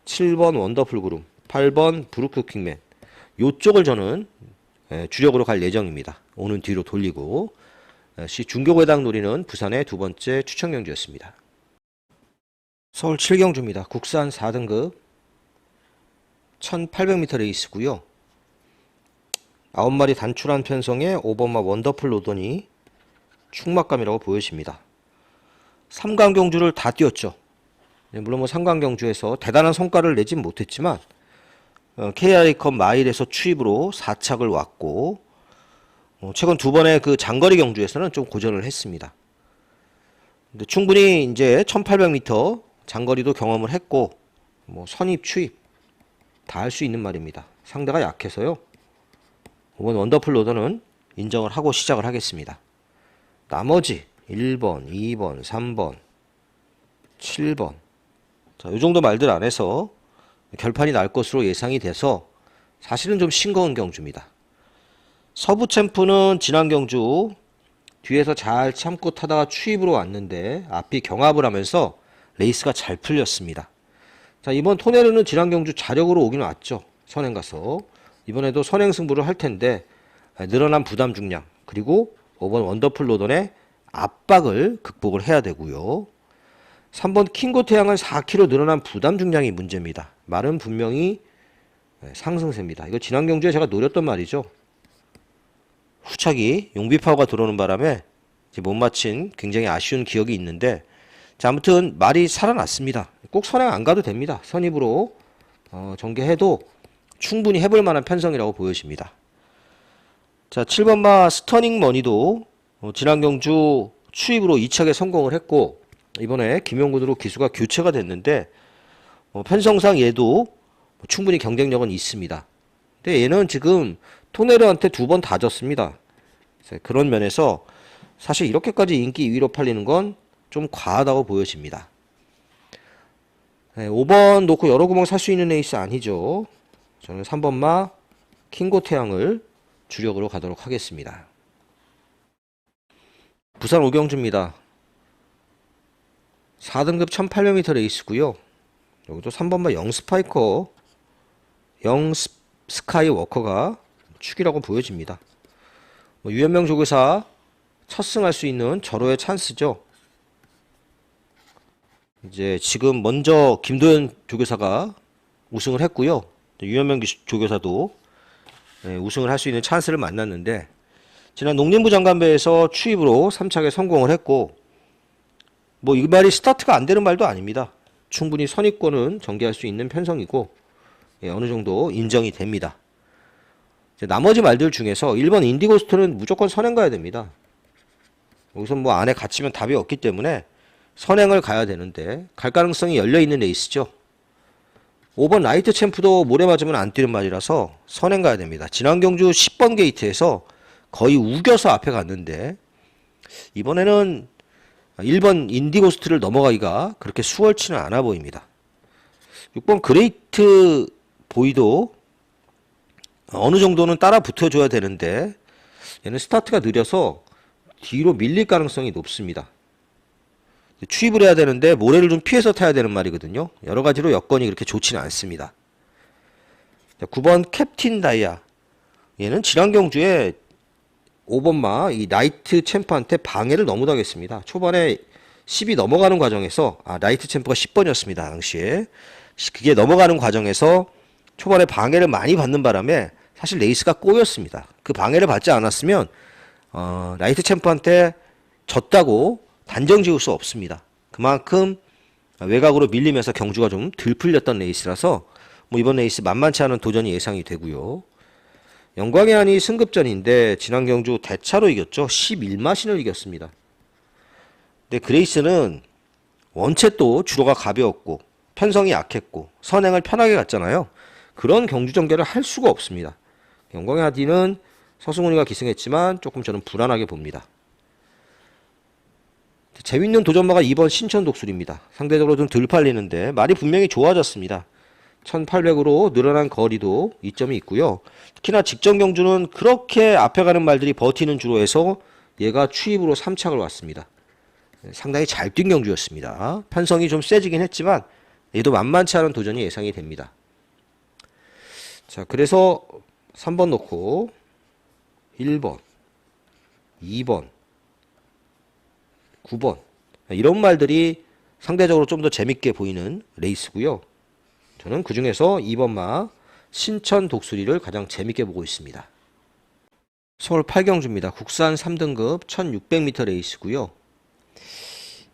7번 원더풀 그룹, 8번 브루크 킹맨 요쪽을 저는 주력으로 갈 예정입니다. 오는 뒤로 돌리고 시 중교배당 노리는 부산의 두 번째 추천 경주였습니다. 서울 7경주입니다. 국산 4등급 1800m 레이스고요. 9마리 단출한 편성의 5번마 원더풀 로더니 충막감이라고 보여집니다. 3강 경주를 다 뛰었죠. 물론 뭐 3강 경주에서 대단한 성과를 내진 못했지만 KRA컵 마일에서 추입으로 4착을 왔고 최근 두 번의 그 장거리 경주에서는 좀 고전을 했습니다. 근데 충분히 이제 1800m 장거리도 경험을 했고 뭐 선입 추입 다 할 수 있는 말입니다. 상대가 약해서요. 이번 원더풀 로더는 인정을 하고 시작을 하겠습니다. 나머지 1번, 2번, 3번, 7번 자, 이 정도 말들 안에서 결판이 날 것으로 예상이 돼서 사실은 좀 싱거운 경주입니다. 서부 챔프는 지난 경주 뒤에서 잘 참고 타다가 추입으로 왔는데 앞이 경합을 하면서 레이스가 잘 풀렸습니다. 자, 이번 토네르는 지난 경주 자력으로 오긴 왔죠. 선행 가서 이번에도 선행 승부를 할 텐데 늘어난 부담 중량 그리고 5번 원더풀 로던의 압박을 극복을 해야 되고요. 3번 킹고 태양은 4kg 늘어난 부담 중량이 문제입니다. 말은 분명히 상승세입니다. 이거 지난 경주에 제가 노렸던 말이죠. 후착이 용비파워가 들어오는 바람에 못 맞힌 굉장히 아쉬운 기억이 있는데 자, 아무튼 말이 살아났습니다. 꼭 선행 안 가도 됩니다. 선입으로 전개해도 충분히 해볼 만한 편성이라고 보여집니다. 자, 7번마 스터닝 머니도 지난 경주 추입으로 2착에 성공을 했고 이번에 김용군으로 기수가 교체가 됐는데 편성상 얘도 충분히 경쟁력은 있습니다. 근데 얘는 지금 토네르한테 두 번 다 졌습니다. 그런 면에서 사실 이렇게까지 인기 2위로 팔리는 건 좀 과하다고 보여집니다. 5번 놓고 여러 구멍 살 수 있는 에이스 아니죠. 저는 3번마 킹고 태양을 주력으로 가도록 하겠습니다. 부산 5경주입니다. 4등급 1800m 레이스고요. 여기도 3번마 영스파이커 영스카이 워커가 축이라고 보여집니다. 유현명 조교사 첫 승할 수 있는 절호의 찬스죠. 이제 지금 먼저 김도현 조교사가 우승을 했고요. 유현명 조교사도 우승을 할 수 있는 찬스를 만났는데 지난 농림부 장관배에서 추입으로 3착에 성공을 했고 뭐 이 말이 스타트가 안 되는 말도 아닙니다. 충분히 선입권은 전개할 수 있는 편성이고 어느 정도 인정이 됩니다. 나머지 말들 중에서 1번 인디고스트는 무조건 선행 가야 됩니다. 여기서 뭐 안에 갇히면 답이 없기 때문에 선행을 가야 되는데 갈 가능성이 열려있는 레이스죠. 5번 라이트 챔프도 모래 맞으면 안 뛰는 말이라서 선행 가야 됩니다. 지난 경주 10번 게이트에서 거의 우겨서 앞에 갔는데 이번에는 1번 인디고스트를 넘어가기가 그렇게 수월치는 않아 보입니다. 6번 그레이트 보이도 어느 정도는 따라 붙어줘야 되는데 얘는 스타트가 느려서 뒤로 밀릴 가능성이 높습니다. 추입을 해야 되는데 모래를 좀 피해서 타야 되는 말이거든요. 여러 가지로 여건이 그렇게 좋지는 않습니다. 자, 9번 캡틴 다이아. 얘는 지난 경주에 5번마 이 나이트 챔프한테 방해를 너무 당했습니다. 초반에 10이 넘어가는 과정에서 나이트 챔프가 10번이었습니다. 당시에 그게 넘어가는 과정에서 초반에 방해를 많이 받는 바람에 사실 레이스가 꼬였습니다. 그 방해를 받지 않았으면 나이트 챔프한테 졌다고 단정 지을 수 없습니다. 그만큼 외곽으로 밀리면서 경주가 좀 덜 풀렸던 레이스라서 뭐 이번 레이스 만만치 않은 도전이 예상이 되고요. 영광의 한이 승급전인데 지난 경주 대차로 이겼죠. 11마신을 이겼습니다. 근데 그레이스는 원체 또 주로가 가벼웠고 편성이 약했고 선행을 편하게 갔잖아요. 그런 경주 전개를 할 수가 없습니다. 영광의 한이는 서승훈이가 기승했지만 조금 저는 불안하게 봅니다. 재밌는 도전마가 2번 신천 독수리입니다. 상대적으로 좀 덜 팔리는데 말이 분명히 좋아졌습니다. 1800으로 늘어난 거리도 이점이 있고요. 특히나 직전 경주는 그렇게 앞에 가는 말들이 버티는 주로 해서 얘가 추입으로 3착을 왔습니다. 상당히 잘 뛴 경주였습니다. 편성이 좀 세지긴 했지만 얘도 만만치 않은 도전이 예상이 됩니다. 자, 그래서 3번 놓고 1번, 2번, 9번 이런 말들이 상대적으로 좀 더 재밌게 보이는 레이스고요. 저는 그 중에서 2번마 신천 독수리를 가장 재밌게 보고 있습니다. 서울 8경주입니다. 국산 3등급 1600m 레이스고요.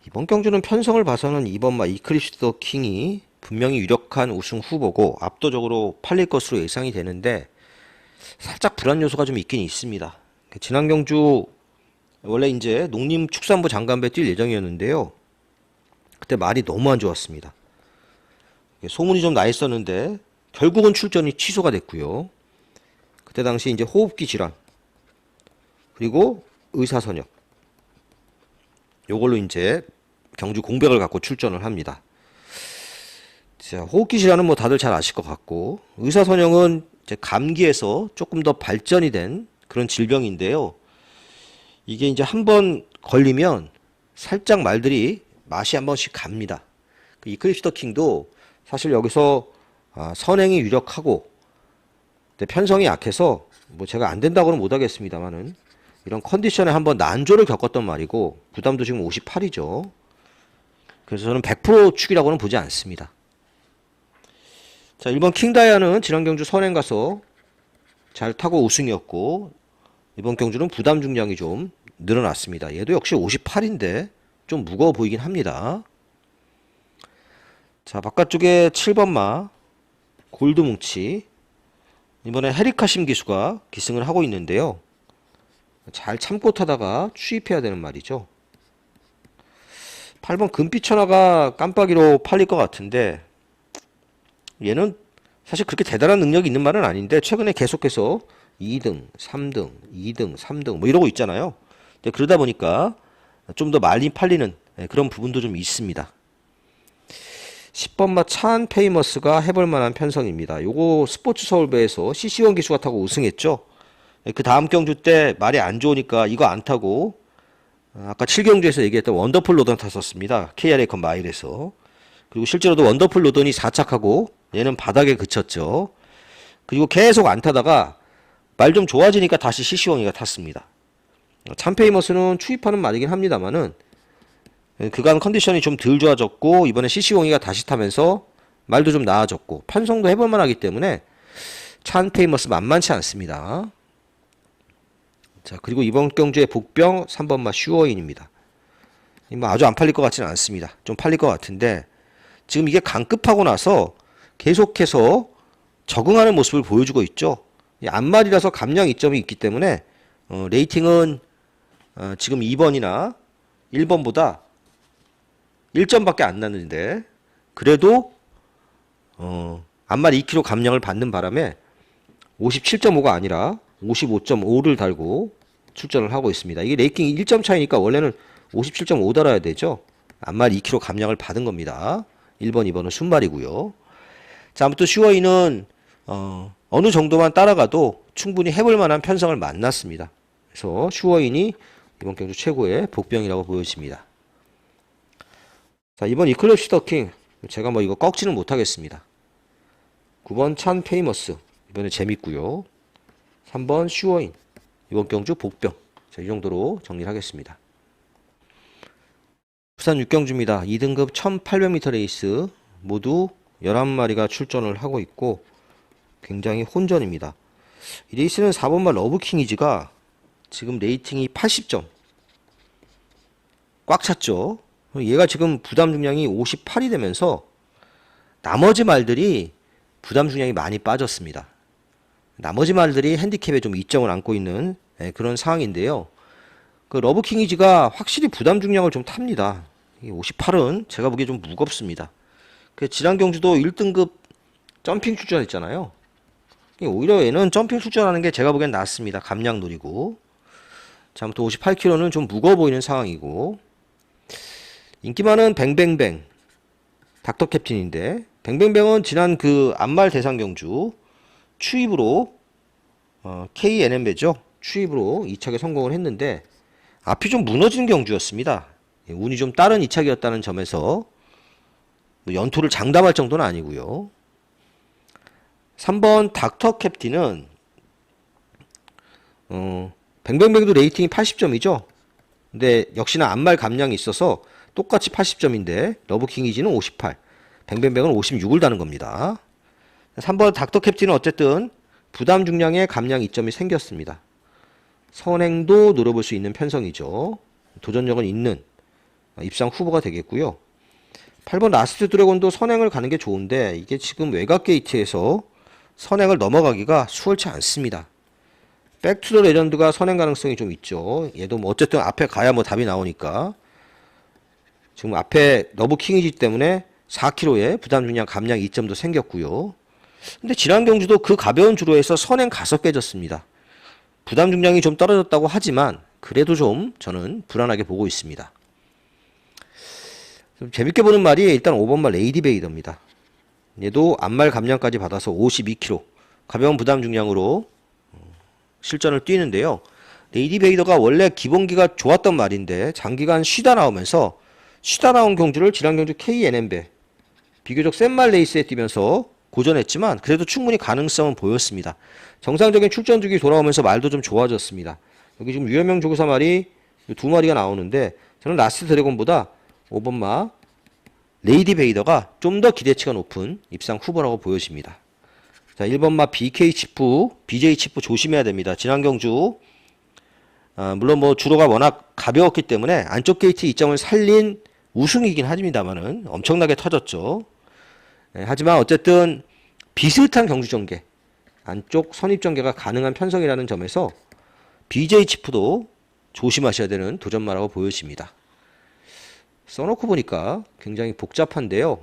이번 경주는 편성을 봐서는 2번마 이클립스 더 킹이 분명히 유력한 우승 후보고 압도적으로 팔릴 것으로 예상이 되는데 살짝 불안 요소가 좀 있긴 있습니다. 지난 경주 원래 이제 농림축산부 장관배 뛸 예정이었는데요. 그때 말이 너무 안 좋았습니다. 소문이 좀 나 있었는데 결국은 출전이 취소가 됐고요. 그때 당시 이제 호흡기 질환 그리고 의사선역 요걸로 이제 경주 공백을 갖고 출전을 합니다. 자, 호흡기 질환은 뭐 다들 잘 아실 것 같고 의사선역은 이제 감기에서 조금 더 발전이 된 그런 질병인데요. 이게 이제 한번 걸리면 살짝 말들이 맛이 한 번씩 갑니다. 그 이클립스 더 킹도 사실 여기서 선행이 유력하고 편성이 약해서 뭐 제가 안 된다고는 못하겠습니다만은 이런 컨디션에 한번 난조를 겪었던 말이고 부담도 지금 58이죠. 그래서 저는 100% 축이라고는 보지 않습니다. 자, 1번 킹다이아는 지난 경주 선행 가서 잘 타고 우승이었고 이번 경주는 부담 중량이 좀 늘어났습니다. 얘도 역시 58인데 좀 무거워 보이긴 합니다. 자, 바깥쪽에 7번마 골드뭉치 이번에 헤리카심 기수가 기승을 하고 있는데요. 잘 참고 타다가 추입해야 되는 말이죠. 8번 금빛천하가 깜빡이로 팔릴 것 같은데 얘는 사실 그렇게 대단한 능력이 있는 말은 아닌데 최근에 계속해서 2등, 3등, 2등, 3등 뭐 이러고 있잖아요. 그러다 보니까 좀 더 많이 팔리는 그런 부분도 좀 있습니다. 10번마 차안 페이머스가 해볼 만한 편성입니다. 요거 스포츠 서울배에서 CC1 기수가 타고 우승했죠. 그 다음 경주 때 말이 안 좋으니까 이거 안 타고 아까 7경주에서 얘기했던 원더풀 로던 탔었습니다. KR에이컨 마일에서. 그리고 실제로도 원더풀 로던이 4착하고 얘는 바닥에 그쳤죠. 그리고 계속 안 타다가 말 좀 좋아지니까 다시 CC1이가 탔습니다. 참페이머스는 추입하는 말이긴 합니다만은 그간 컨디션이 좀 덜 좋아졌고 이번에 CC1이가 다시 타면서 말도 좀 나아졌고 편성도 해볼 만하기 때문에 참페이머스 만만치 않습니다. 자, 그리고 이번 경주의 복병 3번마 슈어인입니다. 뭐 아주 안 팔릴 것 같지는 않습니다. 좀 팔릴 것 같은데 지금 이게 강급하고 나서 계속해서 적응하는 모습을 보여주고 있죠. 안말이라서 감량 이점이 있기 때문에 레이팅은 지금 2번이나 1번보다 1점밖에 안 났는데 그래도 안말 2kg 감량을 받는 바람에 57.5가 아니라 55.5를 달고 출전을 하고 있습니다. 이게 레이팅 1점 차이니까 원래는 57.5 달아야 되죠. 안말 2kg 감량을 받은 겁니다. 1번, 2번은 순말이고요. 자, 아무튼 슈어이는 어느 정도만 따라가도 충분히 해볼 만한 편성을 만났습니다. 그래서 슈어인이 이번 경주 최고의 복병이라고 보여집니다. 자, 이번 이클립스 더 킹 제가 뭐 이거 꺾지는 못하겠습니다. 9번 찬 페이머스 이번에 재밌고요. 3번 슈어인. 이번 경주 복병. 자, 이 정도로 정리를 하겠습니다. 부산 6경주입니다. 2등급 1800m 레이스 모두 11마리가 출전을 하고 있고 굉장히 혼전입니다. 이 레이스는 4번마 러브킹이즈가 지금 레이팅이 80점 꽉 찼죠. 얘가 지금 부담 중량이 58이 되면서 나머지 말들이 부담 중량이 많이 빠졌습니다. 나머지 말들이 핸디캡에 좀 이점을 안고 있는 그런 상황인데요. 그 러브킹이즈가 확실히 부담 중량을 좀 탑니다. 58은 제가 보기에 좀 무겁습니다. 그 지난 경주도 1등급 점핑 출전했잖아요. 오히려 얘는 점핑 출전하는 게 제가 보기엔 낫습니다. 감량 노리고. 자, 아무튼 58kg는 좀 무거워 보이는 상황이고, 인기 많은 뱅뱅뱅 닥터 캡틴인데, 뱅뱅뱅은 지난 그 안말 대상 경주 추입으로 KNM배죠. 추입으로 2착에 성공을 했는데 앞이 좀 무너진 경주였습니다. 운이 좀 다른 2착이었다는 점에서 연토를 장담할 정도는 아니고요. 3번 닥터 캡틴은 뱅뱅뱅도 레이팅이 80점이죠. 근데 역시나 안말 감량이 있어서 똑같이 80점인데 러브킹이지는 58, 뱅뱅뱅은 56을 다는 겁니다. 3번 닥터 캡틴은 어쨌든 부담 중량에 감량 이점이 생겼습니다. 선행도 노려볼 수 있는 편성이죠. 도전력은 있는 입상 후보가 되겠고요. 8번 라스트 드래곤도 선행을 가는 게 좋은데 이게 지금 외곽 게이트에서 선행을 넘어가기가 수월치 않습니다. 백투더 레전드가 선행 가능성이 좀 있죠. 얘도 뭐 어쨌든 앞에 가야 뭐 답이 나오니까. 지금 앞에 러브킹이지 때문에 4kg의 부담 중량 감량 2점도 생겼고요. 근데 지난 경주도 그 가벼운 주로에서 선행 5개 졌습니다. 부담 중량이 좀 떨어졌다고 하지만 그래도 좀 저는 불안하게 보고 있습니다. 좀 재밌게 보는 말이 일단 5번말 레이디 베이더입니다. 얘도 안말 감량까지 받아서 52kg 가벼운 부담 중량으로 실전을 뛰는데요. 레이디 베이더가 원래 기본기가 좋았던 말인데 장기간 쉬다 나온 경주를 지난 경주 KNM배 비교적 센 말 레이스에 뛰면서 고전했지만 그래도 충분히 가능성은 보였습니다. 정상적인 출전 주기 돌아오면서 말도 좀 좋아졌습니다. 여기 지금 유현명 조교사 말이 2마리가 나오는데 저는 라스트 드래곤보다 5번마 레이디 베이더가 좀 더 기대치가 높은 입상 후보라고 보여집니다. 자, 1번마 BJ 치프 조심해야 됩니다. 지난 경주 물론 뭐 주로가 워낙 가벼웠기 때문에 안쪽 게이트 이점을 살린 우승이긴 합니다만은 엄청나게 터졌죠. 하지만 어쨌든 비슷한 경주 전개, 안쪽 선입 전개가 가능한 편성이라는 점에서 BJ 치프도 조심하셔야 되는 도전마라고 보여집니다. 써놓고 보니까 굉장히 복잡한데요.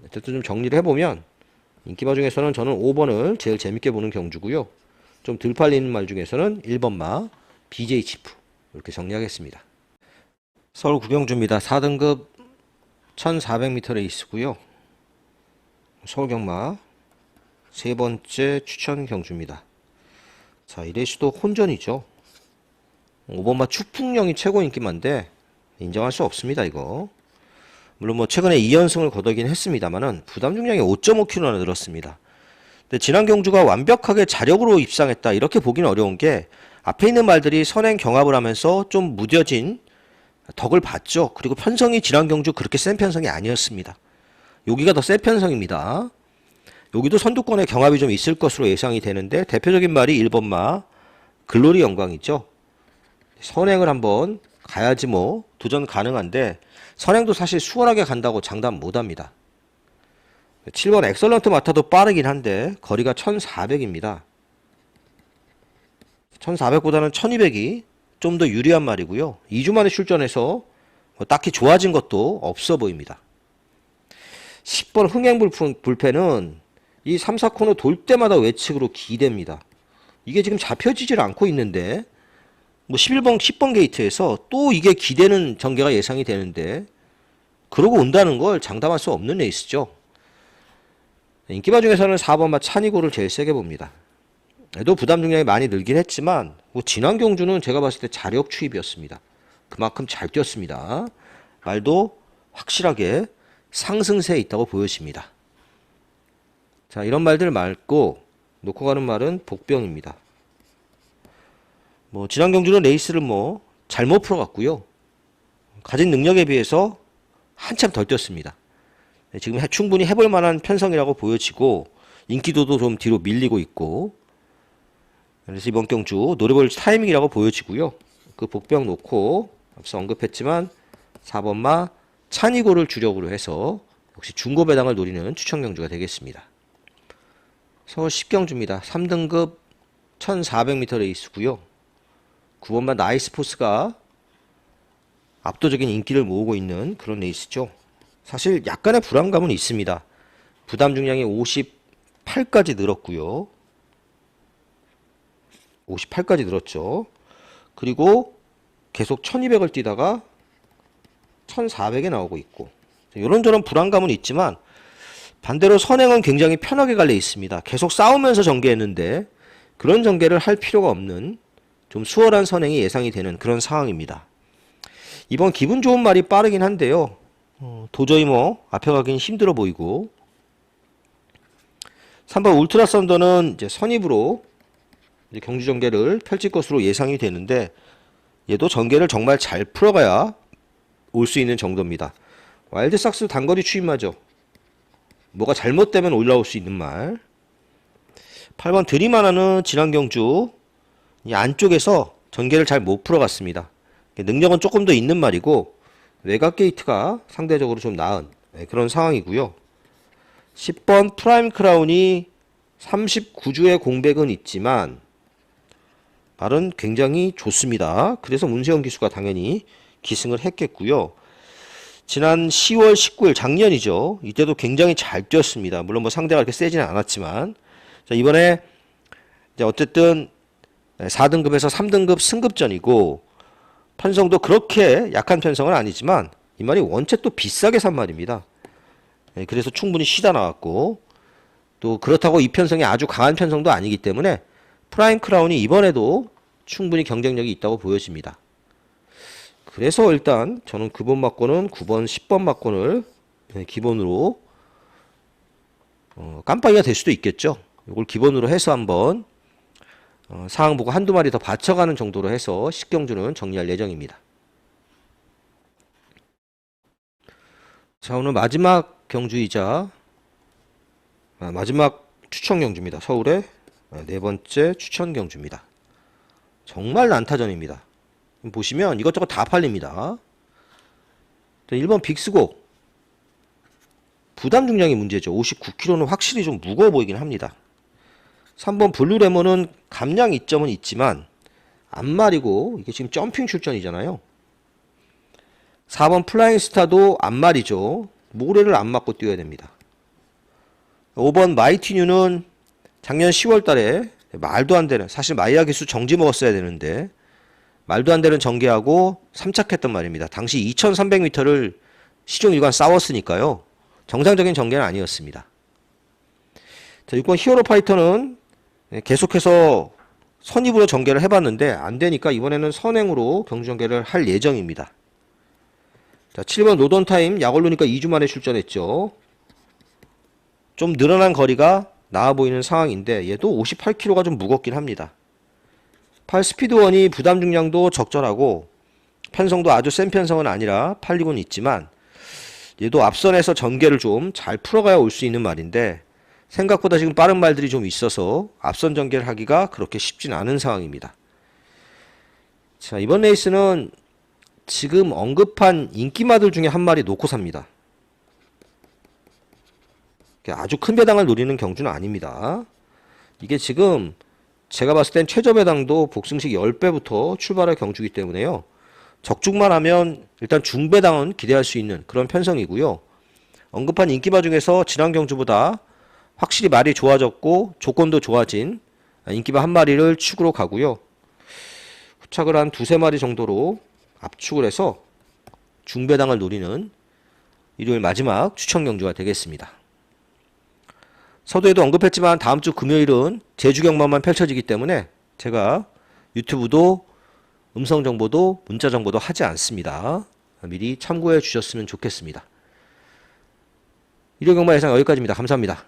어쨌든 좀 정리를 해보면 인기마 중에서는 저는 5번을 제일 재밌게 보는 경주고요. 좀 덜 팔리는 말 중에서는 1번마 BJ 치프 이렇게 정리하겠습니다. 서울 구경주입니다. 4등급 1400m 레이스고요. 서울 경마 세 번째 추천 경주입니다. 자, 이 레이스도 혼전이죠. 5번마 추풍령이 최고 인기만데 인정할 수 없습니다, 이거. 물론 뭐 최근에 2연승을 거두긴 했습니다만은 부담 중량이 5.5kg나 늘었습니다. 근데 지난 경주가 완벽하게 자력으로 입상했다 이렇게 보기는 어려운 게 앞에 있는 말들이 선행 경합을 하면서 좀 무뎌진 덕을 봤죠. 그리고 편성이 지난 경주 그렇게 센 편성이 아니었습니다. 여기가 더 센 편성입니다. 여기도 선두권에 경합이 좀 있을 것으로 예상이 되는데 대표적인 말이 1번마 글로리 영광이죠. 선행을 한번 가야지 뭐 도전 가능한데 선행도 사실 수월하게 간다고 장담 못합니다. 7번 엑설런트 마타도 빠르긴 한데 거리가 1400입니다. 1400보다는 1200이 좀 더 유리한 말이고요. 2주 만에 출전해서 뭐 딱히 좋아진 것도 없어 보입니다. 10번 흥행불패는 이 3, 4코너 돌 때마다 외측으로 기대입니다. 이게 지금 잡혀지질 않고 있는데 뭐 10번 게이트에서 또 이게 기대는 전개가 예상이 되는데 그러고 온다는 걸 장담할 수 없는 레이스죠. 인기마 중에서는 4번마 찬이고를 제일 세게 봅니다. 얘도 부담 중량이 많이 늘긴 했지만 뭐 지난 경주는 제가 봤을 때 자력 추입이었습니다. 그만큼 잘 뛰었습니다. 말도 확실하게 상승세에 있다고 보여집니다. 자, 이런 말들 말고 놓고 가는 말은 복병입니다. 지난 경주는 레이스를 잘못 풀어갔고요. 가진 능력에 비해서 한참 덜 뛰었습니다. 지금 충분히 해볼 만한 편성이라고 보여지고 인기도도 좀 뒤로 밀리고 있고, 그래서 이번 경주 노려볼 타이밍이라고 보여지고요. 그 복병 놓고 앞서 언급했지만 4번 마 찬이고를 주력으로 해서 역시 중고 배당을 노리는 추천 경주가 되겠습니다. 서울 10경주입니다. 3등급 1400m 레이스고요. 9번 마 나이스포스가 압도적인 인기를 모으고 있는 그런 레이스죠. 사실 약간의 불안감은 있습니다. 부담 중량이 58까지 늘었고요. 58까지 늘었죠. 그리고 계속 1200을 뛰다가 1400에 나오고 있고, 이런저런 불안감은 있지만 반대로 선행은 굉장히 편하게 갈려 있습니다. 계속 싸우면서 전개했는데 그런 전개를 할 필요가 없는 좀 수월한 선행이 예상이 되는 그런 상황입니다. 이번 기분 좋은 말이 빠르긴 한데요. 도저히 앞에 가긴 힘들어 보이고, 3번 울트라 썬더는 이제 선입으로 이제 경주 전개를 펼칠 것으로 예상이 되는데, 얘도 전개를 정말 잘 풀어가야 올 수 있는 정도입니다. 와일드삭스 단거리 추임마죠. 뭐가 잘못되면 올라올 수 있는 말. 8번 드림하나는 지난 경주 이 안쪽에서 전개를 잘 못 풀어갔습니다. 능력은 조금 더 있는 말이고 외곽 게이트가 상대적으로 좀 나은 그런 상황이고요. 10번 프라임 크라운이 39주의 공백은 있지만 말은 굉장히 좋습니다. 그래서 문세영 기수가 당연히 기승을 했겠고요. 지난 10월 19일 작년이죠. 이때도 굉장히 잘 뛰었습니다. 물론 상대가 그렇게 세지는 않았지만, 자, 이번에 이제 어쨌든 4등급에서 3등급 승급전이고 편성도 그렇게 약한 편성은 아니지만 이 말이 원체 또 비싸게 산 말입니다. 그래서 충분히 쉬다 나왔고, 또 그렇다고 이 편성이 아주 강한 편성도 아니기 때문에 프라임 크라운이 이번에도 충분히 경쟁력이 있다고 보여집니다. 그래서 일단 저는 9번 막권은 9번, 10번 막권을 기본으로 깜빡이가 될 수도 있겠죠. 이걸 기본으로 해서 한번 상황 보고 한두 마리 더 받쳐가는 정도로 해서 10경주는 정리할 예정입니다. 자, 오늘 마지막 경주이자 마지막 추천 경주입니다. 서울의 네 번째 추천 경주입니다. 정말 난타전입니다. 보시면 이것저것 다 팔립니다. 1번 빅스고 부담 중량이 문제죠. 59kg는 확실히 좀 무거워 보이긴 합니다. 3번 블루레몬은 감량 이점은 있지만 안말이고 이게 지금 점핑 출전이잖아요. 4번 플라잉 스타도 안말이죠. 모래를 안 맞고 뛰어야 됩니다. 5번 마이티 뉴는 작년 10월 달에 말도 안 되는, 사실 마이야 기수 정지 먹었어야 되는데 말도 안 되는 전개하고 3착했단 말입니다. 당시 2300m를 시종 일관 싸웠으니까요. 정상적인 전개는 아니었습니다. 자, 6번 히어로 파이터는 계속해서 선입으로 전개를 해봤는데 안 되니까 이번에는 선행으로 경주 전개를 할 예정입니다. 자, 7번 노던타임 약올르니까 2주 만에 출전했죠. 좀 늘어난 거리가 나아 보이는 상황인데 얘도 58kg가 좀 무겁긴 합니다. 8 스피드원이 부담 중량도 적절하고 편성도 아주 센 편성은 아니라 팔리고는 있지만 얘도 앞선에서 전개를 좀 잘 풀어가야 올 수 있는 말인데 생각보다 지금 빠른 말들이 좀 있어서 앞선 전개를 하기가 그렇게 쉽진 않은 상황입니다. 자, 이번 레이스는 지금 언급한 인기마들 중에 한 마리 놓고 삽니다. 아주 큰 배당을 노리는 경주는 아닙니다. 이게 지금 제가 봤을 땐 최저 배당도 복승식 10배부터 출발할 경주이기 때문에요. 적중만 하면 일단 중배당은 기대할 수 있는 그런 편성이고요. 언급한 인기마 중에서 지난 경주보다 확실히 말이 좋아졌고 조건도 좋아진 인기마 한 마리를 축으로 가고요. 후착을 한 두세 마리 정도로 압축을 해서 중배당을 노리는 일요일 마지막 추천 경주가 되겠습니다. 서두에도 언급했지만 다음 주 금요일은 제주 경마만 펼쳐지기 때문에 제가 유튜브도 음성 정보도 문자 정보도 하지 않습니다. 미리 참고해 주셨으면 좋겠습니다. 일요 경마 예상 여기까지입니다. 감사합니다.